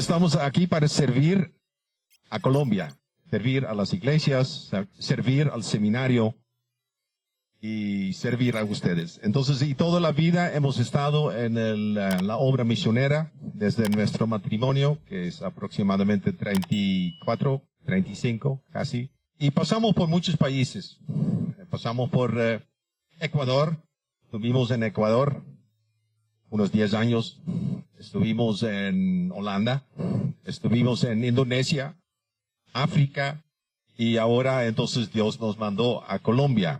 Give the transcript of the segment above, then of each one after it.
estamos aquí para servir a Colombia, servir a las iglesias, servir al seminario y servir a ustedes. Entonces, y toda la vida hemos estado en la obra misionera desde nuestro matrimonio, que es aproximadamente 34, 35 casi. Y pasamos por muchos países. Pasamos por Ecuador, estuvimos en Ecuador unos 10 años. Estuvimos en Holanda, estuvimos en Indonesia, África, y ahora entonces Dios nos mandó a Colombia.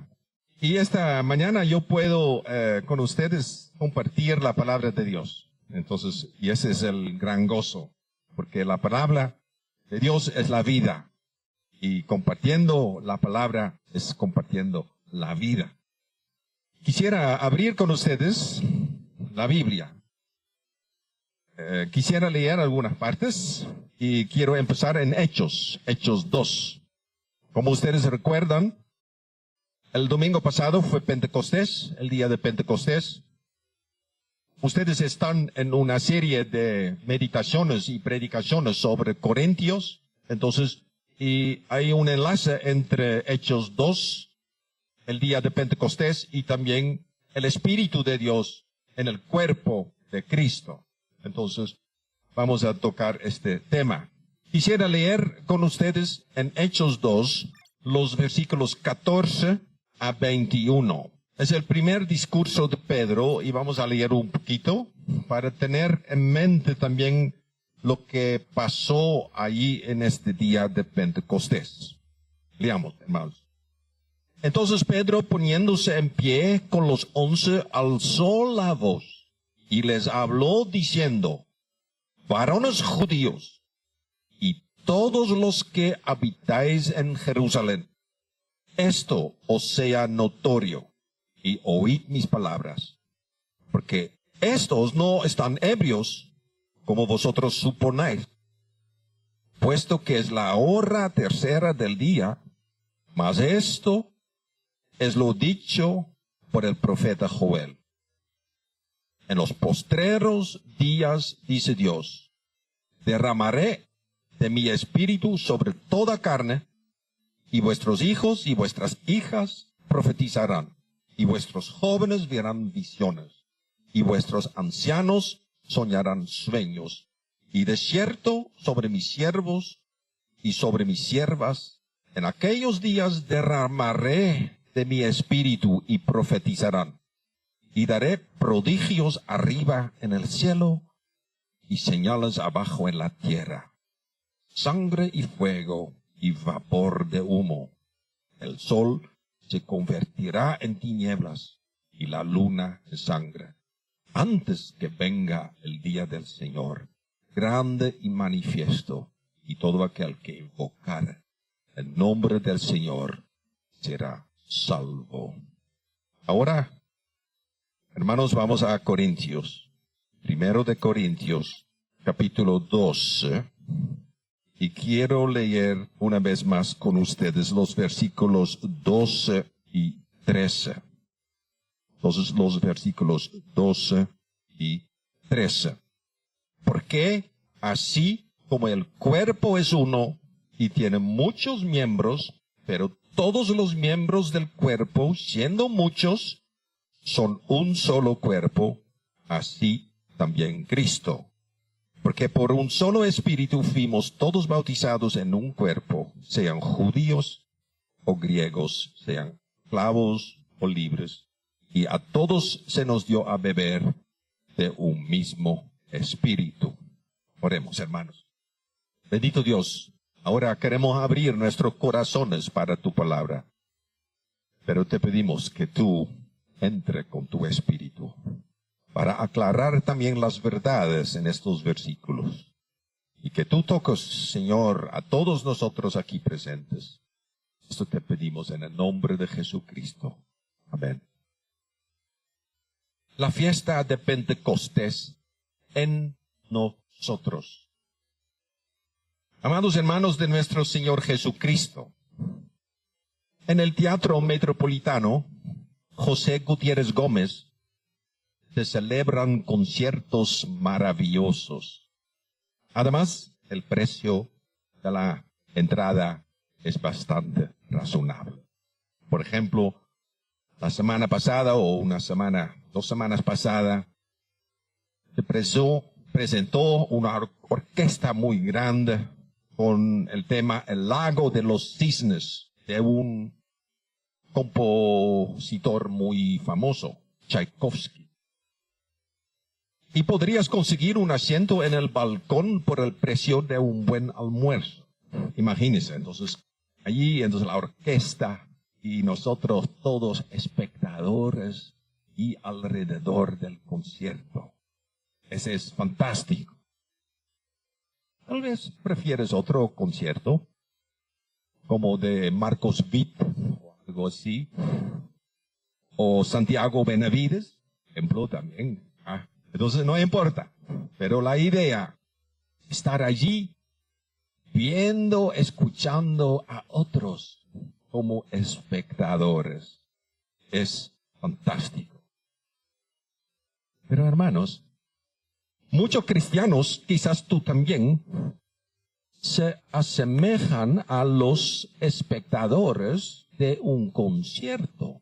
Y esta mañana yo puedo con ustedes compartir la palabra de Dios. Entonces, y ese es el gran gozo, porque la palabra de Dios es la vida. Y compartiendo la palabra es compartiendo la vida. Quisiera abrir con ustedes la Biblia. Quisiera leer algunas partes y quiero empezar en Hechos 2. Como ustedes recuerdan, el domingo pasado fue Pentecostés, el día de Pentecostés. Ustedes están en una serie de meditaciones y predicaciones sobre Corintios. Entonces, y hay un enlace entre Hechos 2, el día de Pentecostés, y también el Espíritu de Dios en el cuerpo de Cristo. Entonces, vamos a tocar este tema. Quisiera leer con ustedes en Hechos 2 los versículos 14 a 21. Es el primer discurso de Pedro y vamos a leer un poquito para tener en mente también lo que pasó allí en este día de Pentecostés. Leamos, hermanos. Entonces Pedro, poniéndose en pie con los 11, alzó la voz y les habló diciendo: varones judíos y todos los que habitáis en Jerusalén, esto os sea notorio y oíd mis palabras, porque estos no están ebrios como vosotros suponéis, puesto que es la hora tercera del día, mas esto es lo dicho por el profeta Joel. En los postreros días, dice Dios, derramaré de mi espíritu sobre toda carne, y vuestros hijos y vuestras hijas profetizarán, y vuestros jóvenes verán visiones, y vuestros ancianos soñarán sueños, y de cierto sobre mis siervos y sobre mis siervas, en aquellos días derramaré de mi espíritu y profetizarán. Y daré prodigios arriba en el cielo y señales abajo en la tierra, sangre y fuego y vapor de humo. El sol se convertirá en tinieblas y la luna en sangre, antes que venga el día del Señor, grande y manifiesto, y todo aquel que invocar el nombre del Señor será salvo. Ahora, hermanos, vamos a Corintios. Primero de Corintios, capítulo 12. Y quiero leer una vez más con ustedes los versículos 12 y 13. Entonces, los versículos 12 y 13. Porque así como el cuerpo es uno y tiene muchos miembros, pero todos los miembros del cuerpo, siendo muchos, son un solo cuerpo, así también Cristo. Porque por un solo espíritu fuimos todos bautizados en un cuerpo, sean judíos o griegos, sean esclavos o libres, y a todos se nos dio a beber de un mismo espíritu. Oremos, hermanos. Bendito Dios, ahora queremos abrir nuestros corazones para tu palabra, pero te pedimos que tú entre con tu espíritu para aclarar también las verdades en estos versículos. Y que tú toques, Señor, a todos nosotros aquí presentes. Esto te pedimos en el nombre de Jesucristo. Amén. La fiesta de Pentecostés en nosotros. Amados hermanos de nuestro Señor Jesucristo, en el Teatro Metropolitano José Gutiérrez Gómez se celebran conciertos maravillosos. Además, el precio de la entrada es bastante razonable. Por ejemplo, la semana pasada o 2 semanas pasadas, se presentó una orquesta muy grande con el tema El lago de los cisnes, de un compositor muy famoso, Tchaikovsky. Y podrías conseguir un asiento en el balcón por el precio de un buen almuerzo. Imagínense, entonces la orquesta y nosotros todos espectadores y alrededor del concierto. Ese es fantástico. Tal vez prefieres otro concierto, como de Marcos Witt, o algo así, o Santiago Benavides, ejemplo también. Entonces no importa, pero la idea, estar allí, viendo, escuchando a otros como espectadores, es fantástico. Pero hermanos, muchos cristianos, quizás tú también, se asemejan a los espectadores de un concierto.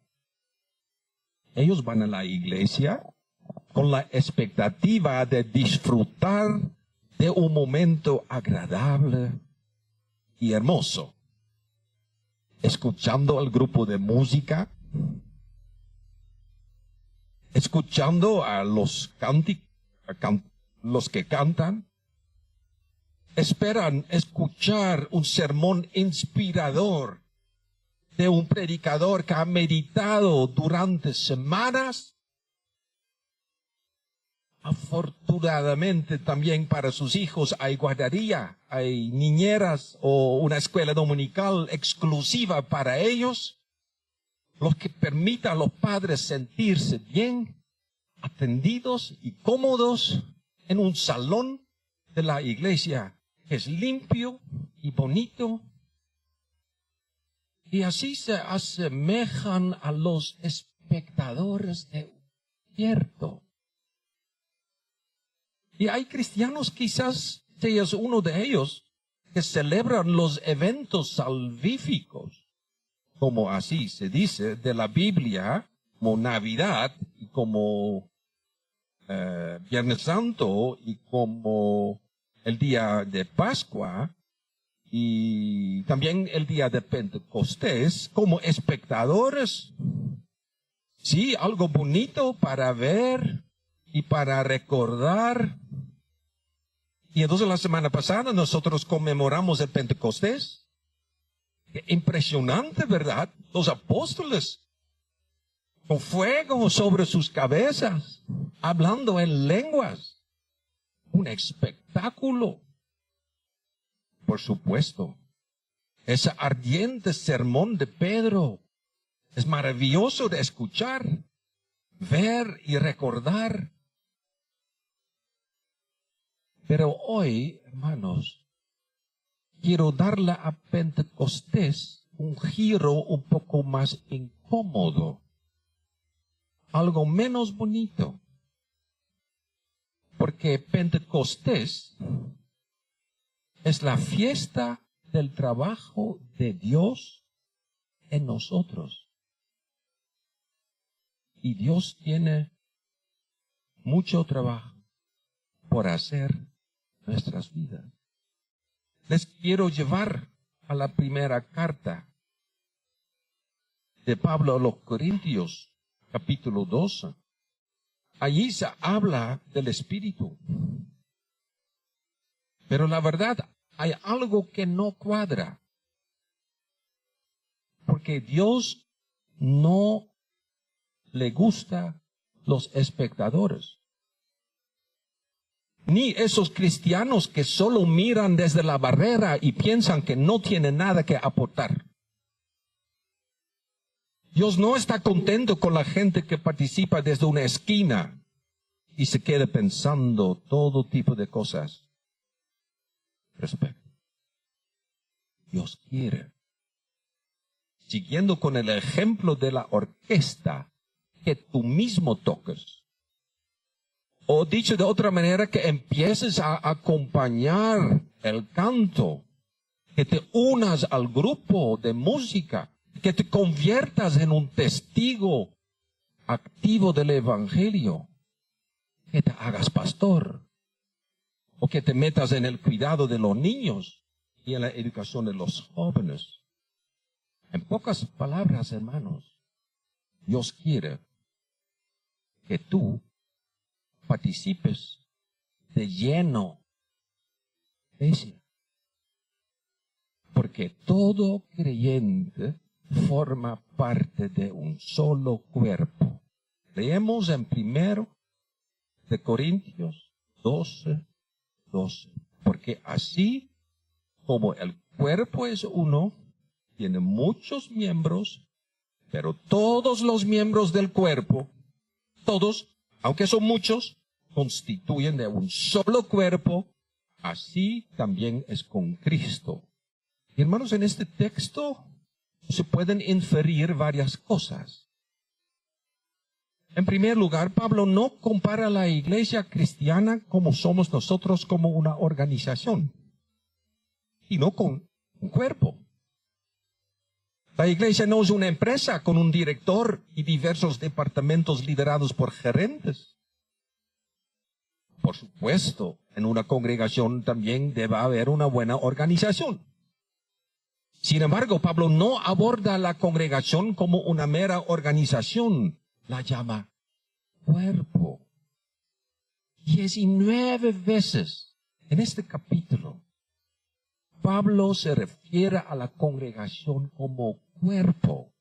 Ellos van a la iglesia con la expectativa de disfrutar de un momento agradable y hermoso, escuchando al grupo de música, escuchando a los que cantan, esperan escuchar un sermón inspirador de un predicador que ha meditado durante semanas. Afortunadamente también para sus hijos hay guardería, hay niñeras o una escuela dominical exclusiva para ellos, los que permitan a los padres sentirse bien, atendidos y cómodos en un salón de la iglesia que es limpio y bonito. Y así se asemejan a los espectadores de un concierto. Y hay cristianos, quizás seas uno de ellos, que celebran los eventos salvíficos, como así se dice, de la Biblia, como Navidad, y como Viernes Santo, y como el día de Pascua, y también el día de Pentecostés, como espectadores. Sí, algo bonito para ver y para recordar. Y entonces la semana pasada nosotros conmemoramos el Pentecostés. Qué impresionante, ¿verdad? Los apóstoles con fuego sobre sus cabezas, hablando en lenguas. Un espectáculo. Por supuesto, ese ardiente sermón de Pedro es maravilloso de escuchar, ver y recordar. Pero hoy, hermanos, quiero darle a Pentecostés un giro un poco más incómodo, algo menos bonito. Porque Pentecostés es la fiesta del trabajo de Dios en nosotros. Y Dios tiene mucho trabajo por hacer en nuestras vidas. Les quiero llevar a la primera carta de Pablo a los Corintios, capítulo 12. Allí se habla del Espíritu. Pero la verdad, hay algo que no cuadra. Porque Dios no le gusta los espectadores. Ni esos cristianos que solo miran desde la barrera y piensan que no tienen nada que aportar. Dios no está contento con la gente que participa desde una esquina y se queda pensando todo tipo de cosas. Respecto. Dios quiere, siguiendo con el ejemplo de la orquesta, que tú mismo toques, O dicho de otra manera, que empieces a acompañar el canto, que te unas al grupo de música, que te conviertas en un testigo activo del Evangelio, que te hagas pastor, o que te metas en el cuidado de los niños y en la educación de los jóvenes. En pocas palabras, hermanos, Dios quiere que tú participes de lleno, iglesia. Porque todo creyente forma parte de un solo cuerpo. Leemos en 1 de Corintios 12:12. Porque así como el cuerpo es uno, tiene muchos miembros, pero todos los miembros del cuerpo, todos, aunque son muchos, constituyen de un solo cuerpo. Así también es con Cristo. Y hermanos, en este texto se pueden inferir varias cosas. En primer lugar, Pablo no compara la iglesia cristiana como somos nosotros como una organización, sino con un cuerpo. La iglesia no es una empresa con un director y diversos departamentos liderados por gerentes. Por supuesto, en una congregación también debe haber una buena organización. Sin embargo, Pablo no aborda la congregación como una mera organización, la llama cuerpo. 19 veces en este capítulo, Pablo se refiere a la congregación como cuerpo.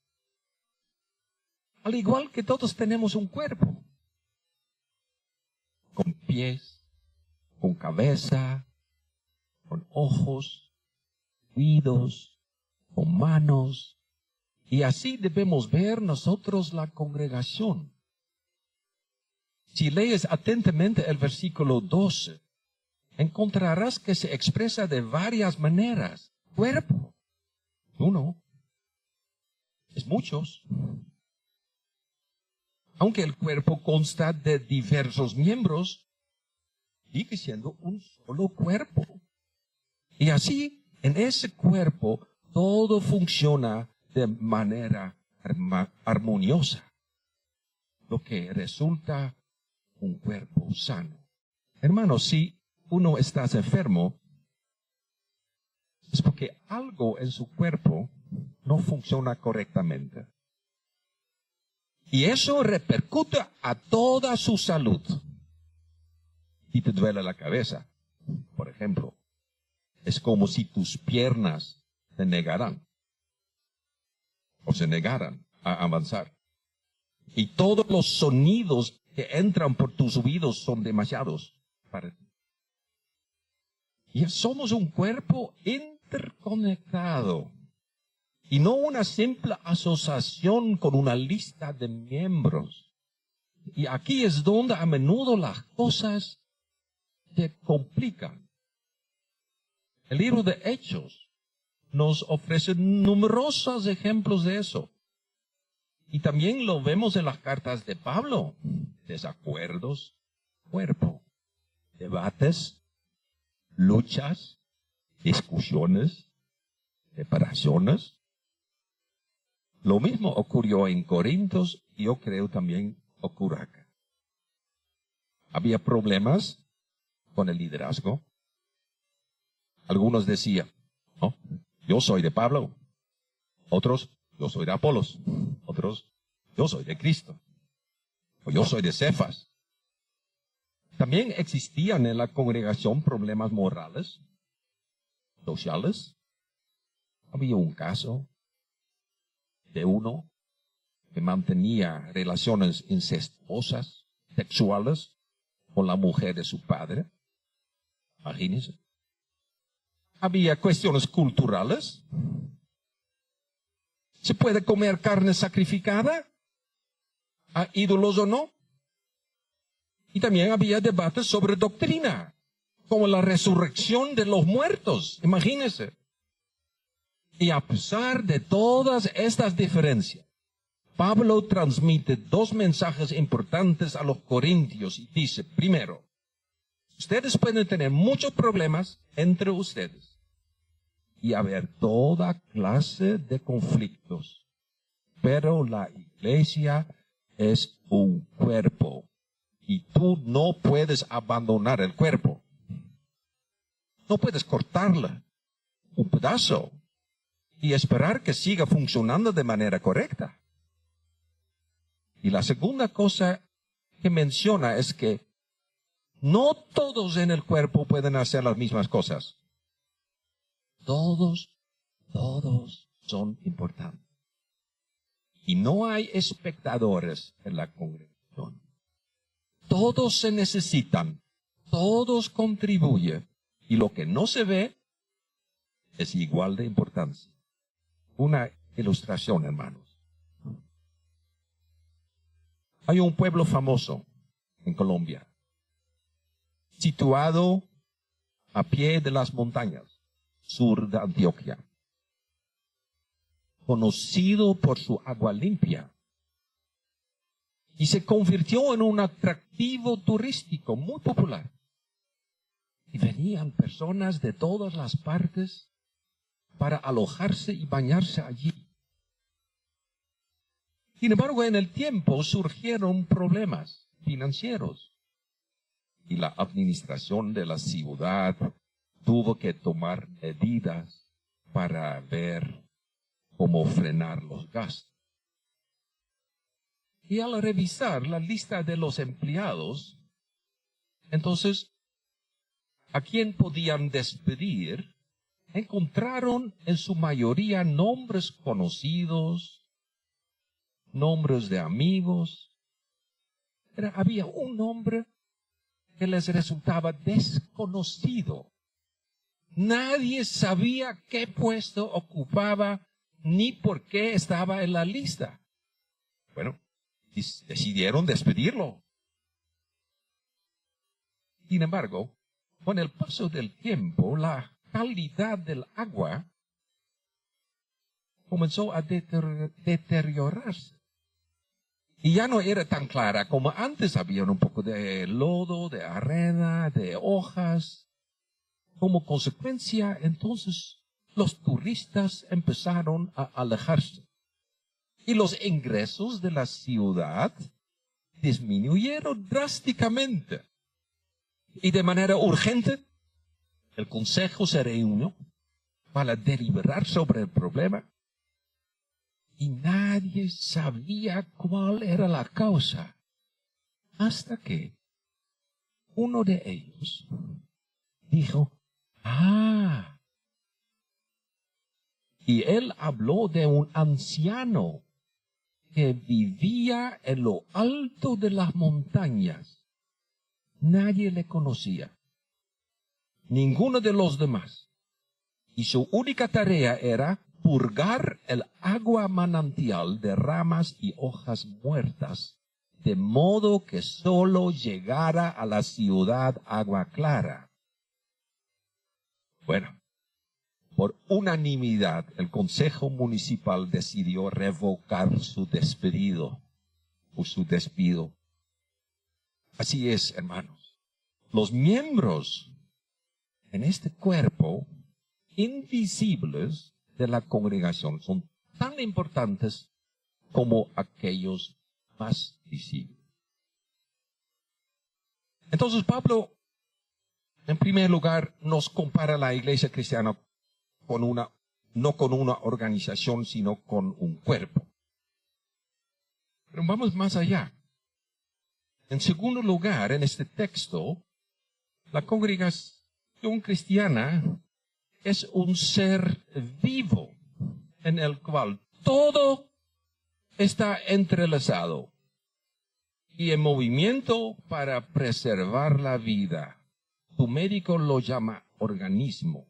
Al igual que todos tenemos un cuerpo, con pies, con cabeza, con ojos, oídos, con manos, y así debemos ver nosotros la congregación. Si lees atentamente el versículo 12, encontrarás que se expresa de varias maneras. Cuerpo, uno, es muchos. Aunque el cuerpo consta de diversos miembros, sigue siendo un solo cuerpo. Y así, en ese cuerpo, todo funciona de manera armoniosa, lo que resulta un cuerpo sano. Hermanos, si uno está enfermo, es porque algo en su cuerpo no funciona correctamente. Y eso repercute a toda su salud. Si te duele la cabeza, por ejemplo, es como si tus piernas te negaran o se negaran a avanzar. Y todos los sonidos que entran por tus oídos son demasiados para ti. Y somos un cuerpo interconectado y no una simple asociación con una lista de miembros. Y aquí es donde a menudo las cosas se complican. El libro de Hechos nos ofrece numerosos ejemplos de eso. Y también lo vemos en las cartas de Pablo. Desacuerdos, cuerpo, debates, luchas, discusiones, separaciones. Lo mismo ocurrió en Corintios y yo creo también ocurre acá. Había problemas con el liderazgo. Algunos decían, no, yo soy de Pablo. Otros, yo soy de Apolos. Otros, yo soy de Cristo. O yo soy de Cefas. También existían en la congregación problemas morales, sociales. Había un caso de uno que mantenía relaciones incestuosas, sexuales, con la mujer de su padre. Imagínense. Había cuestiones culturales. ¿Se puede comer carne sacrificada a ídolos o no? Y también había debates sobre doctrina, como la resurrección de los muertos. Imagínense. Y a pesar de todas estas diferencias, Pablo transmite dos mensajes importantes a los corintios y dice, primero, ustedes pueden tener muchos problemas entre ustedes y haber toda clase de conflictos, pero la iglesia es un cuerpo y tú no puedes abandonar el cuerpo. No puedes cortarla un pedazo y esperar que siga funcionando de manera correcta. Y la segunda cosa que menciona es que no todos en el cuerpo pueden hacer las mismas cosas. Todos son importantes. Y no hay espectadores en la congregación. Todos se necesitan, todos contribuyen. Y lo que no se ve es igual de importancia. Una ilustración, hermanos. Hay un pueblo famoso en Colombia, situado a pie de las montañas, sur de Antioquia, conocido por su agua limpia, y se convirtió en un atractivo turístico muy popular. Y venían personas de todas las partes para alojarse y bañarse allí. Sin embargo, en el tiempo surgieron problemas financieros y la administración de la ciudad tuvo que tomar medidas para ver cómo frenar los gastos. Y al revisar la lista de los empleados, entonces, ¿a quién podían despedir? Encontraron en su mayoría nombres conocidos, nombres de amigos. Pero había un nombre que les resultaba desconocido. Nadie sabía qué puesto ocupaba ni por qué estaba en la lista. Bueno, decidieron despedirlo. Sin embargo, con el paso del tiempo, la calidad del agua comenzó a deteriorarse. Y ya no era tan clara como antes. Había un poco de lodo, de arena, de hojas. Como consecuencia, entonces, los turistas empezaron a alejarse. Y los ingresos de la ciudad disminuyeron drásticamente. Y de manera urgente, el consejo se reunió para deliberar sobre el problema. Y nadie sabía cuál era la causa. Hasta que uno de ellos dijo, y él habló de un anciano que vivía en lo alto de las montañas. Nadie le conocía. Ninguno de los demás. Y su única tarea era purgar el agua manantial de ramas y hojas muertas, de modo que solo llegara a la ciudad agua clara. Bueno, por unanimidad, el Consejo Municipal decidió revocar su despido. Así es, hermanos. Los miembros en este cuerpo, invisibles de la congregación, son tan importantes como aquellos más visibles. Entonces Pablo, en primer lugar, nos compara la iglesia cristiana no con una organización, sino con un cuerpo. Pero vamos más allá. En segundo lugar, en este texto, la congregación cristiana es un ser vivo en el cual todo está entrelazado y en movimiento para preservar la vida. Tu médico lo llama organismo.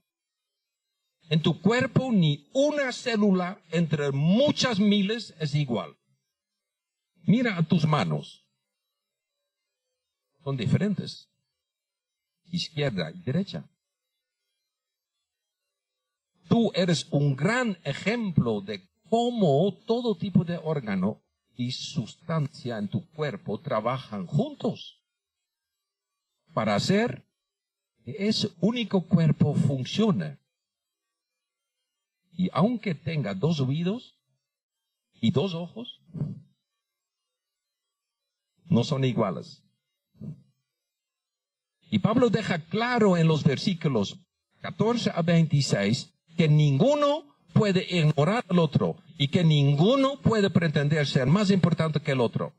En tu cuerpo ni una célula entre muchas miles es igual. Mira a tus manos. Son diferentes. Izquierda y derecha. Tú eres un gran ejemplo de cómo todo tipo de órgano y sustancia en tu cuerpo trabajan juntos para hacer que ese único cuerpo funcione. Y aunque tenga 2 oídos y 2 ojos, no son iguales. Y Pablo deja claro en los versículos 14 a 26 que ninguno puede ignorar al otro y que ninguno puede pretender ser más importante que el otro.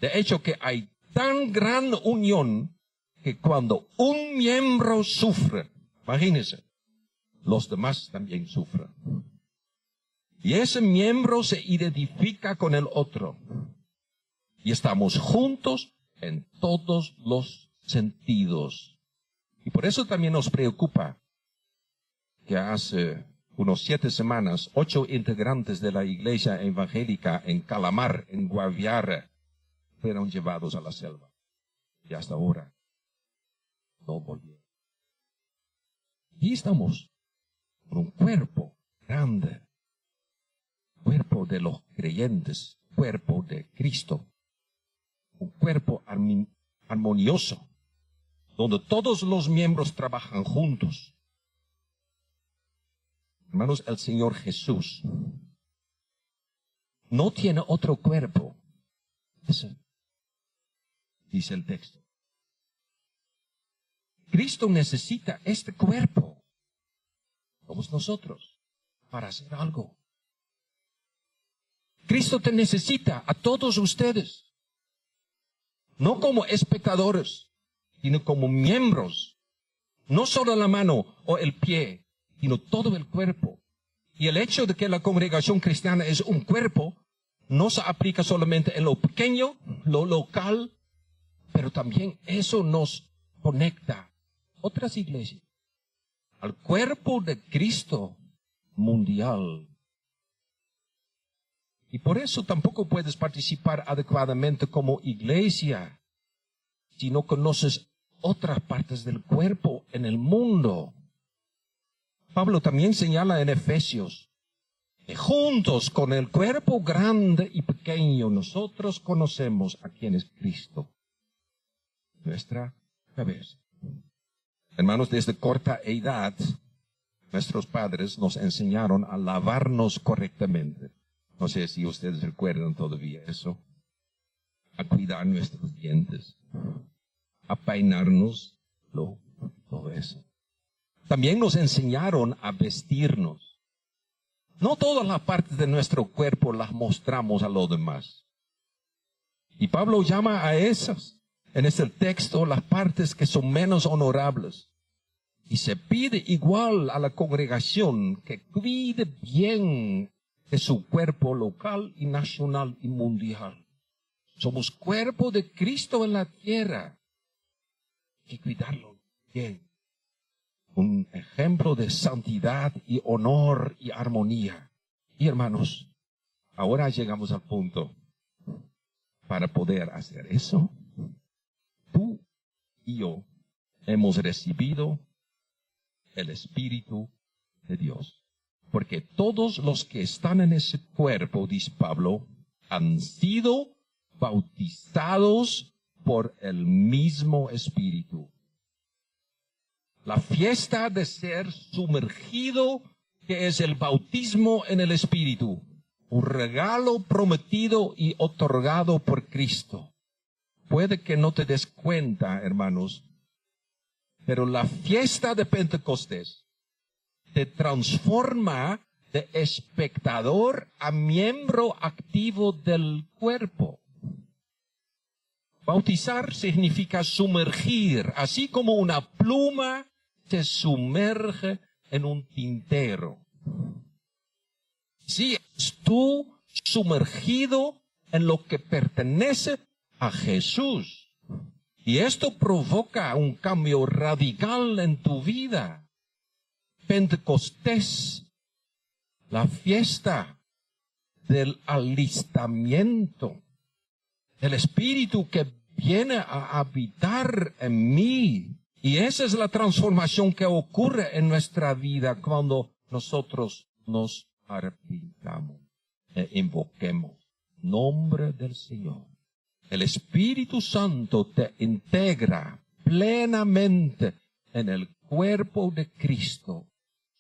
De hecho, que hay tan gran unión que cuando un miembro sufre, imagínense, los demás también sufren. Y ese miembro se identifica con el otro. Y estamos juntos en todos los sentidos. Y por eso también nos preocupa que hace unos 7 semanas, 8 integrantes de la iglesia evangélica en Calamar, en Guaviare, fueron llevados a la selva. Y hasta ahora no volvieron. Y estamos con un cuerpo grande, cuerpo de los creyentes, cuerpo de Cristo, un cuerpo armonioso, donde todos los miembros trabajan juntos. Hermanos, el Señor Jesús no tiene otro cuerpo. Ese, dice el texto. Cristo necesita este cuerpo, somos nosotros, para hacer algo. Cristo te necesita a todos ustedes, no como espectadores, sino como miembros, no solo la mano o el pie, sino todo el cuerpo. Y el hecho de que la congregación cristiana es un cuerpo, no se aplica solamente en lo pequeño, lo local, pero también eso nos conecta a otras iglesias, al cuerpo de Cristo mundial. Y por eso tampoco puedes participar adecuadamente como iglesia si no conoces otras partes del cuerpo en el mundo. Pablo también señala en Efesios que juntos con el cuerpo grande y pequeño nosotros conocemos a quién es Cristo, nuestra cabeza. Hermanos, desde corta edad, nuestros padres nos enseñaron a lavarnos correctamente. No sé si ustedes recuerdan todavía eso. A cuidar nuestros dientes, a peinarnos, todo eso. También nos enseñaron a vestirnos. No todas las partes de nuestro cuerpo las mostramos a los demás. Y Pablo llama a esas, en este texto, las partes que son menos honorables. Y se pide igual a la congregación que cuide bien de su cuerpo local y nacional y mundial. Somos cuerpo de Cristo en la tierra. Hay que cuidarlo bien. Un ejemplo de santidad y honor y armonía. Y hermanos, ahora llegamos al punto. Para poder hacer eso, tú y yo hemos recibido el Espíritu de Dios. Porque todos los que están en ese cuerpo, dice Pablo, han sido bautizados por el mismo Espíritu. La fiesta de ser sumergido, que es el bautismo en el Espíritu, un regalo prometido y otorgado por Cristo. Puede que no te des cuenta, hermanos, pero la fiesta de Pentecostés te transforma de espectador a miembro activo del cuerpo. Bautizar significa sumergir, así como una pluma se sumerge en un tintero. Sí, es tú sumergido en lo que pertenece a Jesús. Y esto provoca un cambio radical en tu vida. Pentecostés, la fiesta del alistamiento, el Espíritu que viene a habitar en mí. Y esa es la transformación que ocurre en nuestra vida cuando nosotros nos arrepintamos e invoquemos Nombre del Señor. El Espíritu Santo te integra plenamente en el cuerpo de Cristo,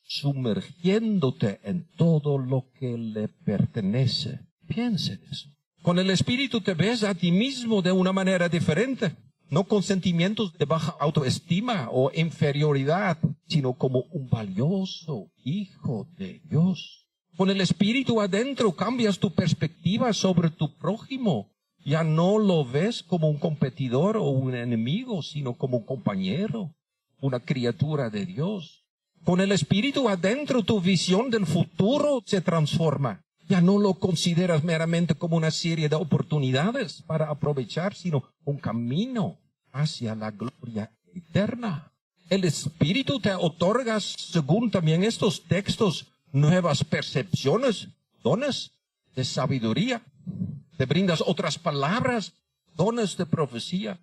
sumergiéndote en todo lo que le pertenece. Piensa en eso. Con el Espíritu te ves a ti mismo de una manera diferente, no con sentimientos de baja autoestima o inferioridad, sino como un valioso hijo de Dios. Con el Espíritu adentro cambias tu perspectiva sobre tu prójimo. Ya no lo ves como un competidor o un enemigo, sino como un compañero, una criatura de Dios. Con el Espíritu adentro tu visión del futuro se transforma. Ya no lo consideras meramente como una serie de oportunidades para aprovechar, sino un camino hacia la gloria eterna. El Espíritu te otorga, según también estos textos, nuevas percepciones, dones de sabiduría. Te brindas otras palabras, dones de profecía,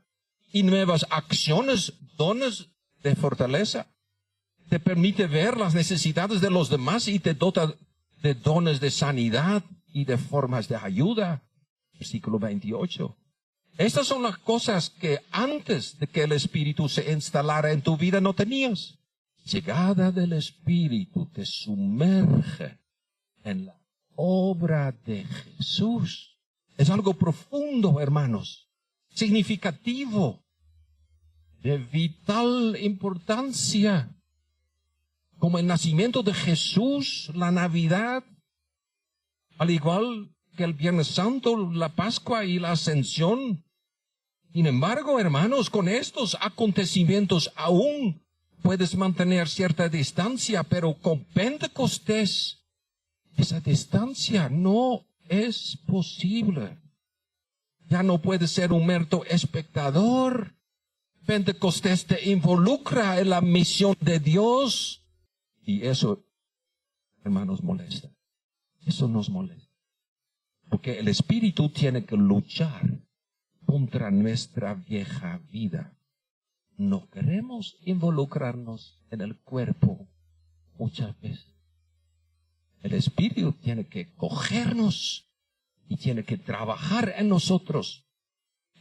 y nuevas acciones, dones de fortaleza. Te permite ver las necesidades de los demás y te dota de dones de sanidad y de formas de ayuda. Versículo 28. Estas son las cosas que antes de que el Espíritu se instalara en tu vida no tenías. Llegada del Espíritu te sumerge en la obra de Jesús. Es algo profundo, hermanos, significativo, de vital importancia. Como el nacimiento de Jesús, la Navidad, al igual que el Viernes Santo, la Pascua y la Ascensión. Sin embargo, hermanos, con estos acontecimientos aún puedes mantener cierta distancia, pero con Pentecostés esa distancia no es posible. Ya no puedes ser un mero espectador. Pentecostés te involucra en la misión de Dios. Y eso, hermanos, molesta. Eso nos molesta. Porque el Espíritu tiene que luchar contra nuestra vieja vida. No queremos involucrarnos en el cuerpo muchas veces. El Espíritu tiene que cogernos y tiene que trabajar en nosotros.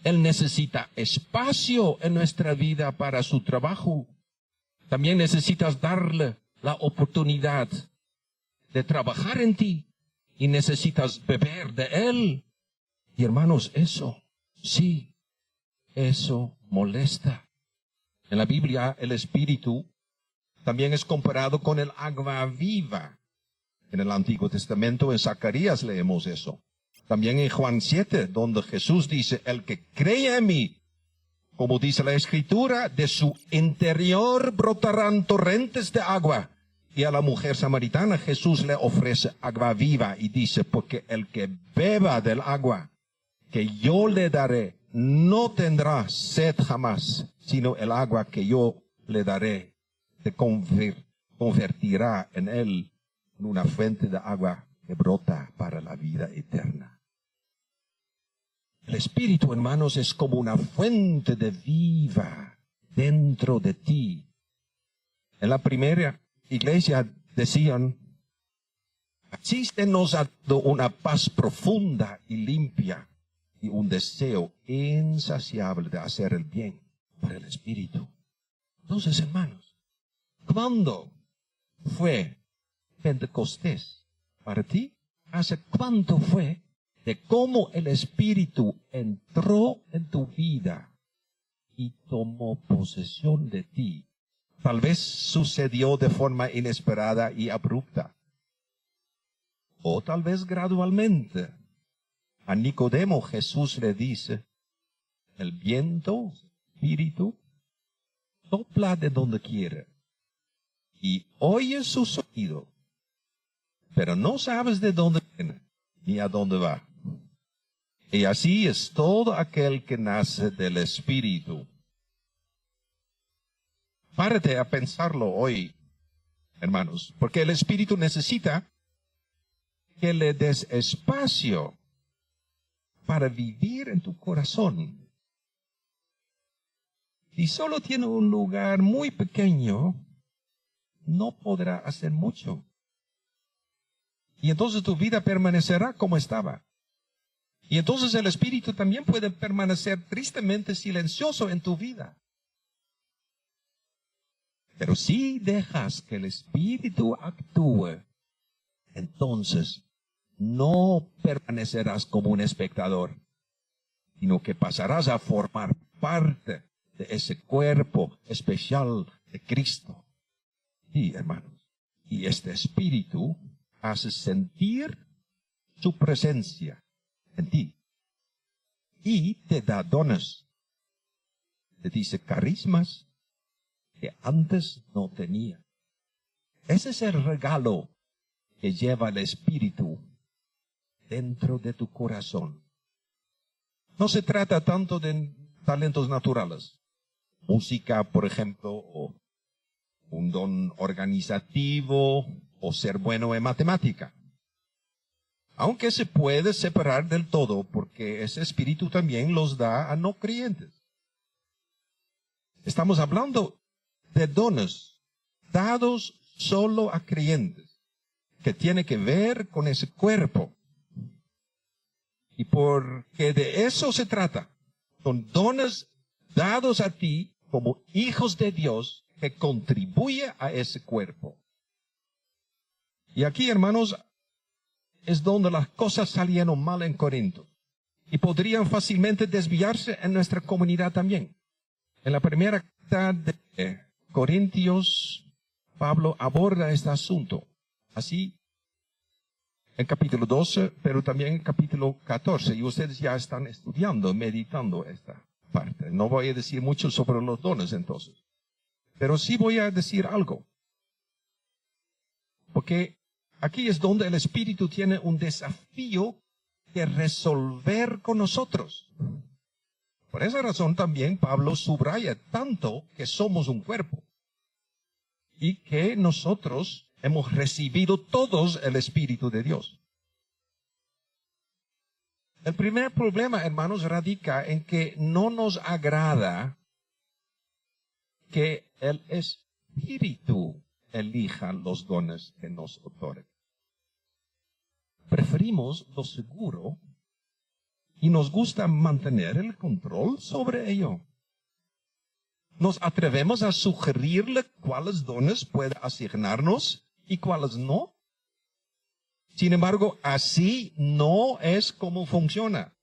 Él necesita espacio en nuestra vida para su trabajo. También necesitas darle la oportunidad de trabajar en ti y necesitas beber de Él. Y hermanos, eso, sí, eso molesta. En la Biblia, el Espíritu también es comparado con el agua viva. En el Antiguo Testamento, en Zacarías leemos eso. También en Juan 7, donde Jesús dice, el que cree en mí, como dice la Escritura, de su interior brotarán torrentes de agua. Y a la mujer samaritana Jesús le ofrece agua viva y dice, porque el que beba del agua que yo le daré, no tendrá sed jamás, sino el agua que yo le daré se convertirá en él en una fuente de agua que brota para la vida eterna. El Espíritu, hermanos, es como una fuente de vida dentro de ti. En la primera iglesia decían, así se nos ha dado una paz profunda y limpia y un deseo insaciable de hacer el bien por el Espíritu. Entonces, hermanos, ¿cuándo fue Pentecostés para ti? ¿Hace cuánto fue de cómo el Espíritu entró en tu vida y tomó posesión de ti? Tal vez sucedió de forma inesperada y abrupta. O tal vez gradualmente. A Nicodemo Jesús le dice, el viento, Espíritu, sopla de donde quiere. Y oye su sonido, pero no sabes de dónde viene ni a dónde va. Y así es todo aquel que nace del Espíritu. Párate a pensarlo hoy, hermanos, porque el Espíritu necesita que le des espacio para vivir en tu corazón. Si solo tiene un lugar muy pequeño, no podrá hacer mucho. Y entonces tu vida permanecerá como estaba. Y entonces el espíritu también puede permanecer tristemente silencioso en tu vida. Pero si dejas que el espíritu actúe, entonces no permanecerás como un espectador, sino que pasarás a formar parte de ese cuerpo especial de Cristo. Sí, hermanos. Y este espíritu hace sentir su presencia en ti. Y te da dones. Te dice carismas que antes no tenía. Ese es el regalo que lleva el espíritu dentro de tu corazón. No se trata tanto de talentos naturales. Música, por ejemplo, o un don organizativo, o ser bueno en matemática. Aunque se puede separar del todo, porque ese espíritu también los da a no creyentes. Estamos hablando de dones dados solo a creyentes, que tiene que ver con ese cuerpo. Y porque de eso se trata, son dones dados a ti como hijos de Dios que contribuye a ese cuerpo. Y aquí, hermanos, es donde las cosas salieron mal en Corinto. Y podrían fácilmente desviarse en nuestra comunidad también. En la primera carta de Corintios, Pablo aborda este asunto. Así, en capítulo 12, pero también en capítulo 14. Y ustedes ya están estudiando, meditando esta parte. No voy a decir mucho sobre los dones entonces. Pero sí voy a decir algo. Porque aquí es donde el Espíritu tiene un desafío que resolver con nosotros. Por esa razón también Pablo subraya tanto que somos un cuerpo. Y que nosotros hemos recibido todos el Espíritu de Dios. El primer problema, hermanos, radica en que no nos agrada que el Espíritu elija los dones que nos otorga. Preferimos lo seguro y nos gusta mantener el control sobre ello. Nos atrevemos a sugerirle cuáles dones puede asignarnos y cuáles no. Sin embargo, así no es como funciona.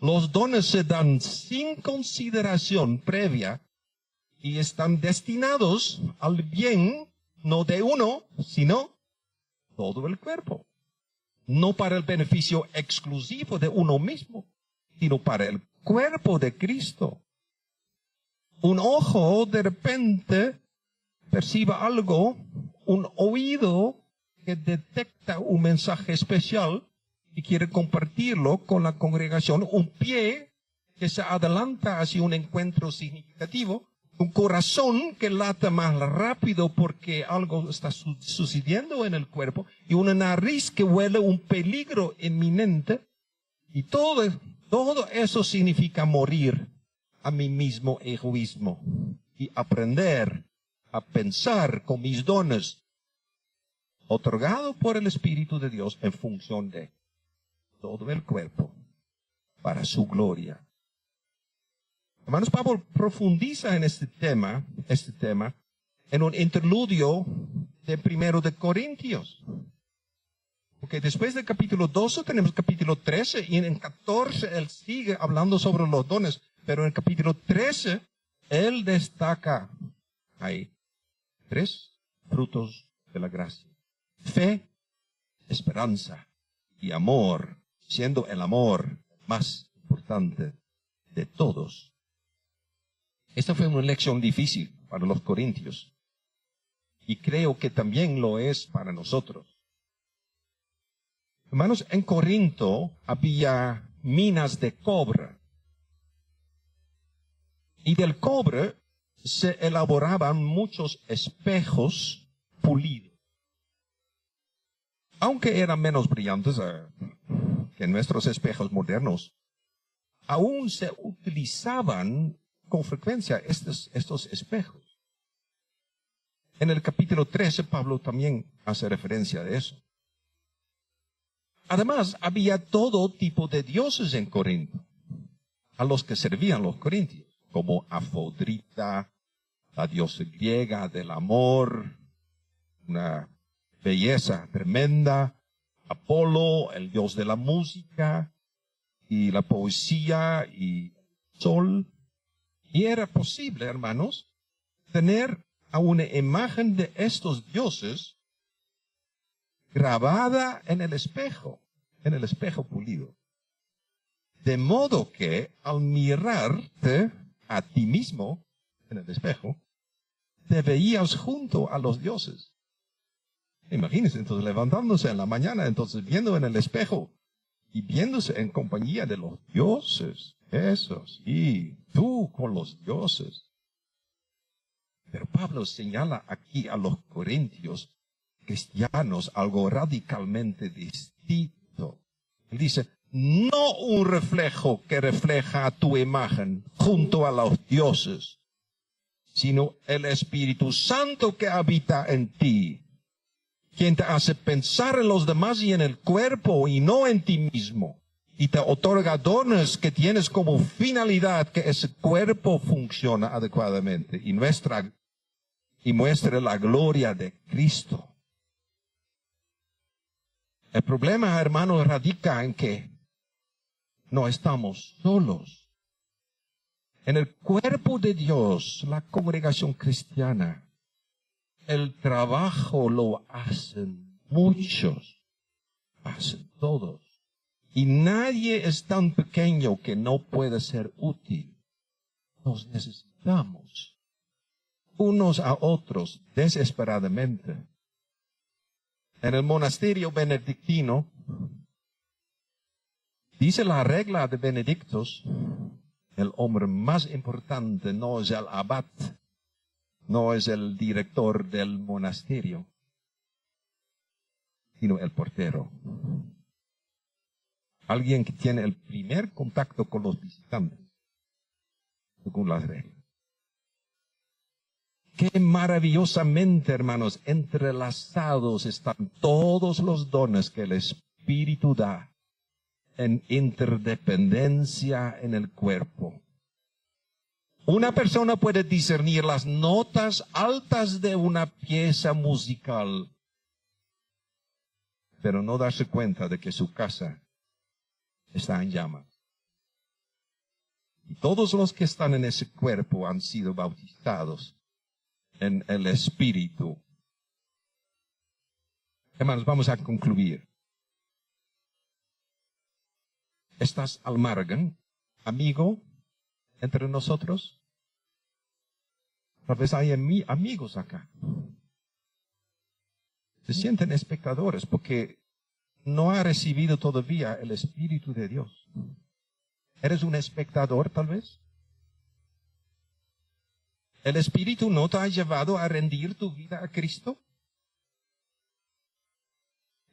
Los dones se dan sin consideración previa y están destinados al bien, no de uno, sino todo el cuerpo. No para el beneficio exclusivo de uno mismo, sino para el cuerpo de Cristo. Un ojo de repente perciba algo, un oído que detecta un mensaje especial y quiere compartirlo con la congregación, un pie que se adelanta hacia un encuentro significativo, un corazón que lata más rápido porque algo está sucediendo en el cuerpo y una nariz que huele un peligro inminente. Y todo eso significa morir a mi mismo egoísmo y aprender a pensar con mis dones otorgado por el Espíritu de Dios en función de todo el cuerpo para su gloria. Hermanos, Pablo profundiza en este tema en un interludio de 1 de Corintios. Porque después del capítulo 12 tenemos capítulo 13 y en 14 él sigue hablando sobre los dones. Pero en el capítulo 13 él destaca, hay 3 frutos de la gracia. Fe, esperanza y amor, siendo el amor más importante de todos. Esta fue una lección difícil para los corintios y creo que también lo es para nosotros. Hermanos, en Corinto había minas de cobre y del cobre se elaboraban muchos espejos pulidos. Aunque eran menos brillantes que nuestros espejos modernos, aún se utilizaban con frecuencia estos espejos. En el capítulo 13, Pablo también hace referencia de eso. Además, había todo tipo de dioses en Corinto, a los que servían los corintios, como Afrodita, la diosa griega del amor, una belleza tremenda, Apolo, el dios de la música, y la poesía, y el sol. Y era posible, hermanos, tener a una imagen de estos dioses grabada en el espejo pulido. De modo que al mirarte a ti mismo en el espejo, te veías junto a los dioses. Imagínense, entonces levantándose en la mañana, entonces viendo en el espejo y viéndose en compañía de los dioses, esos, y tú con los dioses. Pero Pablo señala aquí a los corintios cristianos algo radicalmente distinto. Él dice, no un reflejo que refleja tu imagen junto a los dioses, sino el Espíritu Santo que habita en ti, quien te hace pensar en los demás y en el cuerpo y no en ti mismo, y te otorga dones que tienes como finalidad que ese cuerpo funcione adecuadamente y muestre la gloria de Cristo. El problema, hermanos, radica en que no estamos solos. En el cuerpo de Dios, la congregación cristiana, el trabajo lo hacen muchos, hacen todos. Y nadie es tan pequeño que no puede ser útil. Nos necesitamos unos a otros desesperadamente. En el monasterio benedictino, dice la regla de benedictos, el hombre más importante no es el abad, no es el director del monasterio, sino el portero. Alguien que tiene el primer contacto con los visitantes, según las reglas. Qué maravillosamente, hermanos, entrelazados están todos los dones que el Espíritu da en interdependencia en el cuerpo. Una persona puede discernir las notas altas de una pieza musical, pero no darse cuenta de que su casa está en llamas. Y todos los que están en ese cuerpo han sido bautizados en el Espíritu. Hermanos, vamos a concluir. ¿Estás al margen, amigo, entre nosotros? Tal vez hay amigos acá. Se sienten espectadores porque no ha recibido todavía el Espíritu de Dios. ¿Eres un espectador, tal vez? ¿El Espíritu no te ha llevado a rendir tu vida a Cristo?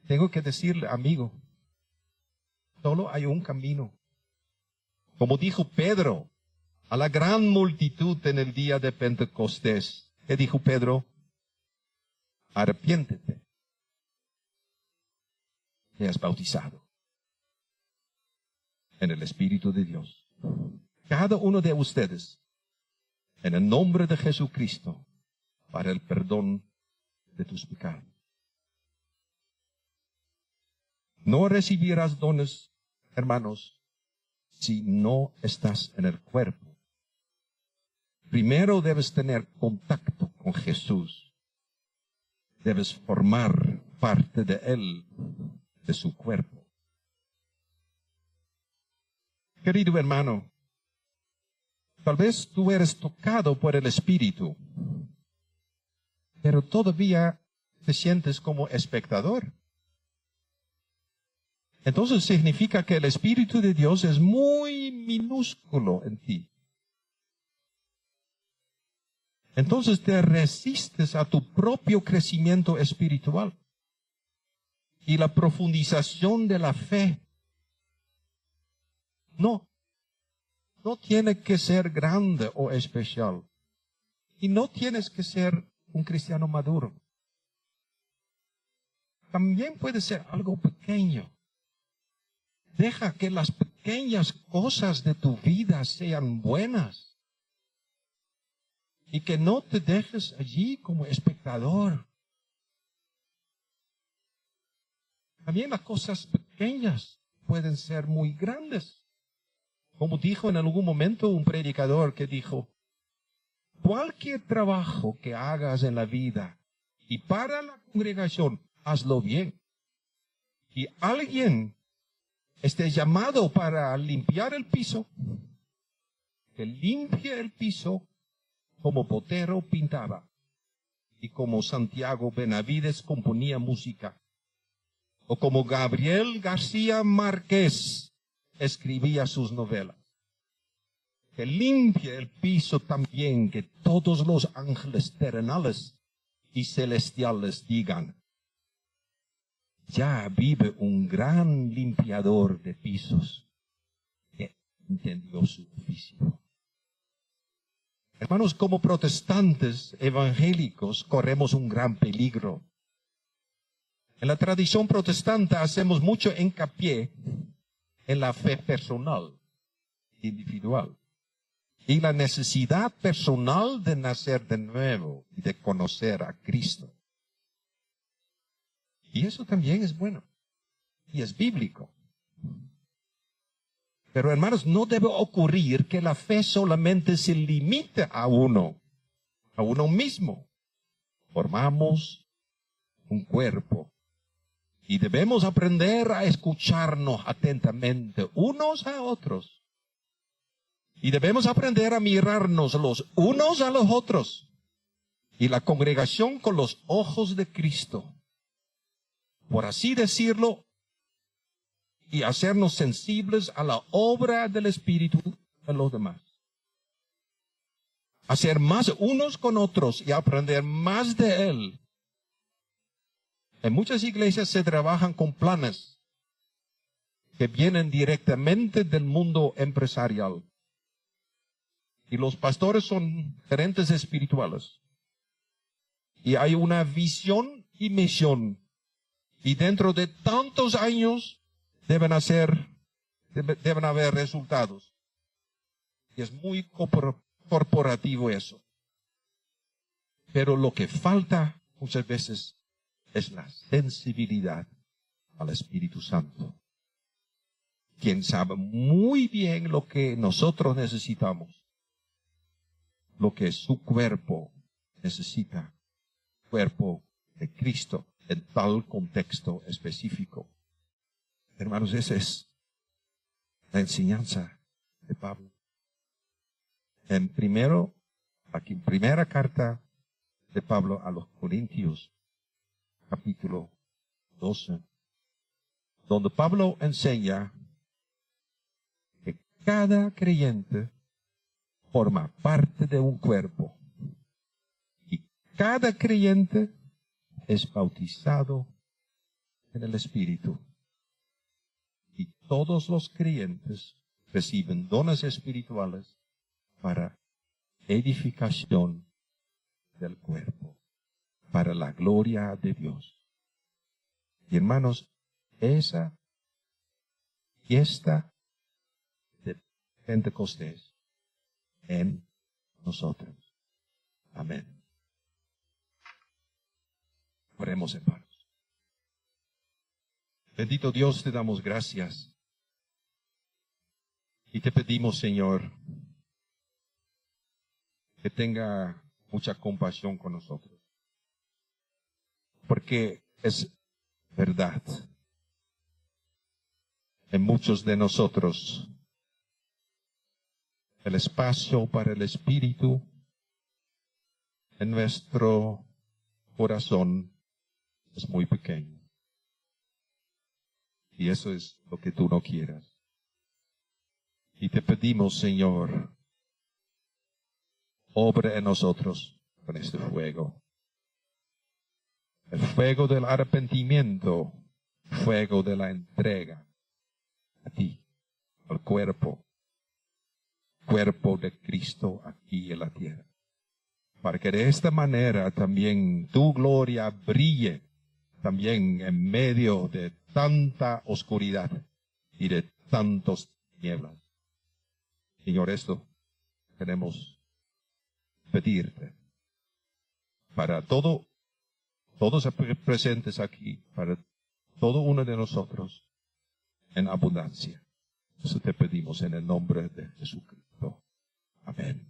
Tengo que decirle, amigo, solo hay un camino. Como dijo Pedro a la gran multitud en el día de Pentecostés. ¿Qué dijo Pedro? Arrepiéntete. Seas bautizado en el Espíritu de Dios. Cada uno de ustedes, en el nombre de Jesucristo, para el perdón de tus pecados. No recibirás dones, hermanos, si no estás en el cuerpo. Primero debes tener contacto con Jesús. Debes formar parte de Él, de su cuerpo. Querido hermano, tal vez tú eres tocado por el Espíritu, pero todavía te sientes como espectador. Entonces significa que el Espíritu de Dios es muy minúsculo en ti. Entonces te resistes a tu propio crecimiento espiritual y la profundización de la fe. No tiene que ser grande o especial. Y no tienes que ser un cristiano maduro. También puede ser algo pequeño. Deja que las pequeñas cosas de tu vida sean buenas. Y que no te dejes allí como espectador. También las cosas pequeñas pueden ser muy grandes. Como dijo en algún momento un predicador que dijo, cualquier trabajo que hagas en la vida y para la congregación, hazlo bien. Y alguien esté llamado para limpiar el piso, que limpie el piso como Botero pintaba y como Santiago Benavides componía música, o como Gabriel García Márquez escribía sus novelas. Que limpie el piso también, que todos los ángeles terrenales y celestiales digan, ya vive un gran limpiador de pisos que entendió su oficio. Hermanos, como protestantes evangélicos corremos un gran peligro. En la tradición protestante hacemos mucho hincapié en la fe personal, individual, y la necesidad personal de nacer de nuevo y de conocer a Cristo. Y eso también es bueno, y es bíblico. Pero hermanos, no debe ocurrir que la fe solamente se limite a uno mismo. Formamos un cuerpo y debemos aprender a escucharnos atentamente unos a otros. Y debemos aprender a mirarnos los unos a los otros y la congregación con los ojos de Cristo. Por así decirlo, y hacernos sensibles a la obra del Espíritu de los demás. Hacer más unos con otros y aprender más de Él. En muchas iglesias se trabajan con planes que vienen directamente del mundo empresarial. Y los pastores son gerentes espirituales. Y hay una visión y misión. Y dentro de tantos años deben haber resultados. Y es muy corporativo eso. Pero lo que falta muchas veces es la sensibilidad al Espíritu Santo, quien sabe muy bien lo que nosotros necesitamos, lo que su cuerpo necesita, cuerpo de Cristo, en tal contexto específico. Hermanos, esa es la enseñanza de Pablo. Primera carta de Pablo a los Corintios, capítulo 12, donde Pablo enseña que cada creyente forma parte de un cuerpo y cada creyente es bautizado en el Espíritu. Y todos los creyentes reciben dones espirituales para edificación del cuerpo, para la gloria de Dios. Y hermanos, esa fiesta de Pentecostés en nosotros. Amén. Oremos, hermanos. Bendito Dios, te damos gracias. Y te pedimos, Señor, que tenga mucha compasión con nosotros. Porque es verdad. En muchos de nosotros, el espacio para el Espíritu en nuestro corazón es muy pequeño. Y eso es lo que tú no quieras. Y te pedimos, Señor, obra en nosotros con este fuego. El fuego del arrepentimiento, fuego de la entrega a ti, al cuerpo de Cristo aquí en la tierra. Para que de esta manera también tu gloria brille también en medio de tanta oscuridad y de tantos tinieblas. Señor, esto queremos pedirte para todos presentes aquí, para todo uno de nosotros, en abundancia. Eso te pedimos en el nombre de Jesucristo. Amén.